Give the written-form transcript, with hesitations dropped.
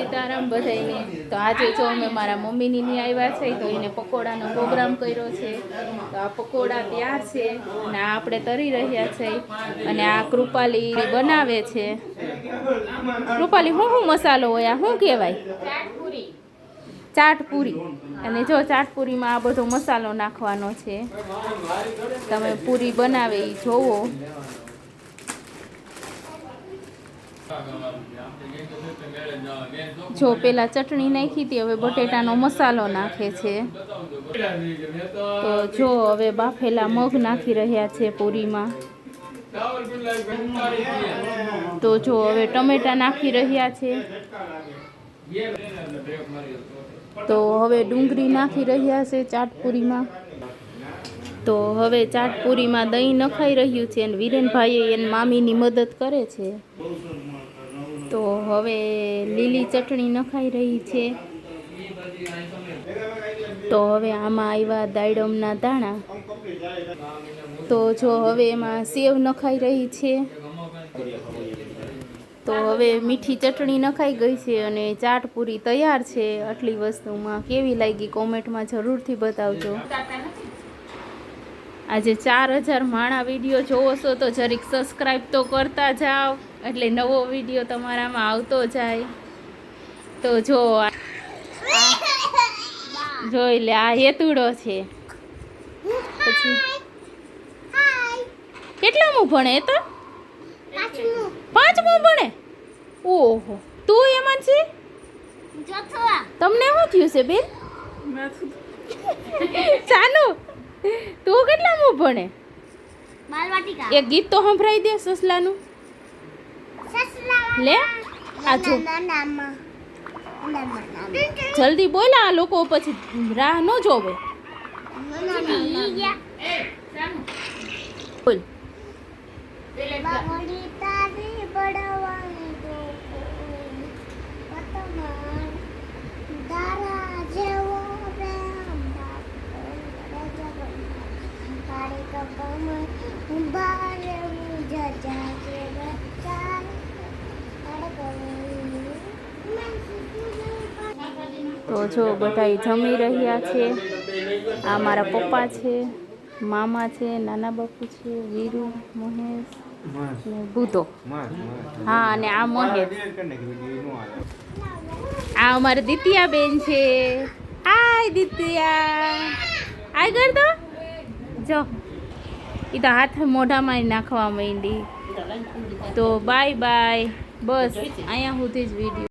સીતારામ બધાને. તો આજે જો અમે મારા મમ્મીની ની આવ્યા છે તો એને પકોડાનો પ્રોગ્રામ કર્યો છે. તો આ પકોડા તૈયાર છે અને આ આપણે તરી રહ્યા છે અને આ કૃપાલી બનાવે છે. કૃપાલી શું શું મસાલો હોય? આ શું કહેવાય? ચાટપુરી. અને જો ચાટપુરીમાં આ બધો મસાલો નાખવાનો છે. તમે પૂરી બનાવે એ જોવો. જો પેલા ચટણી નાખી હતી, હવે બટેટાનો મસાલો નાખે છે. તો જો હવે બાફેલા મગ નાખી રહ્યા છે પૂરીમાં. તો જો હવે ટમેટા નાખી રહ્યા છે. તો હવે ડુંગળી નાખી રહ્યા છે ચાટપુરીમાં. તો હવે ચાટપુરીમાં દહીં નખાઈ રહ્યું છે અને વિરેનભાઈએ એની મામીની મદદ કરે છે. તો હવે લીલી ચટણી નખાઈ રહી છે. તો હવે આમાં આવ્યા દાડમના દાણા. તો જો હવે એમાં સેવ નખાઈ રહી છે. તો હવે મીઠી ચટણી નખાઈ ગઈ છે અને ચાટપુરી તૈયાર છે. આટલી વસ્તુમાં કેવી લાગી કોમેન્ટમાં જરૂરથી બતાવજો. આજે 4000 માણા વિડીયો જોવો છો તો જરીક સબસ્ક્રાઈબ તો કરતા જાઓ, એટલે નવો વિડીયો તમારામાં આવતો જાય. તો જો જોઈ લે, આ હેતુડો છે. પછી કેટલામું ભણે? એ તો 5મું ભણે. ઓહો, તું એમાં છે? તમને શું થયું છે બેન? ચાલુ, તું કેટલામું ભણે? એક ગીત તો સંભળાઈ દે સસલાનું. લે આ જો જલ્દી બોલ, આ લોકો પછી રાહ ન જોવે. બોલ. તો જો બધા જમી રહ્યા છે. આ મારા પપ્પા છે, મામા છે, નાના બાપુ છે, વીરુ, મહેશ ને બુધો. હા, અને આ મહેશ. આ અમારે દિત્યા બેન છે. હાય દિત્યા, આય કર તો. જો એ તો હાથ મોઢામાં નાખવા માંડી. તો બાય બાય. બસ અહીંયા સુધી જ વિડીયો.